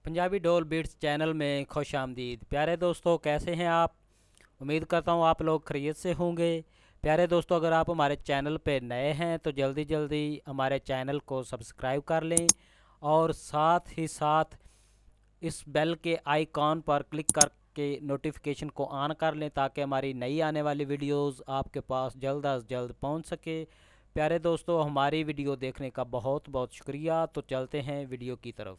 पंजाबी डोल beats channel में खुश आमदीद। प्यारे दोस्तों, कैसे हैं आप? उम्मीद करता हूँ आप लोग खैरियत से होंगे। प्यारे दोस्तों, अगर आप हमारे चैनल पे नए हैं तो जल्दी जल्दी हमारे चैनल को सब्सक्राइब कर लें और साथ ही साथ इस बेल के आइकॉन पर क्लिक करके नोटिफिकेशन को ऑन कर लें ताकि हमारी नई आने वाली वीडियोस आपके पास जल्द अज जल्द पहुंच सके। प्यारे दोस्तों, हमारी वीडियो देखने का बहुत बहुत शुक्रिया। तो चलते हैं वीडियो की तरफ।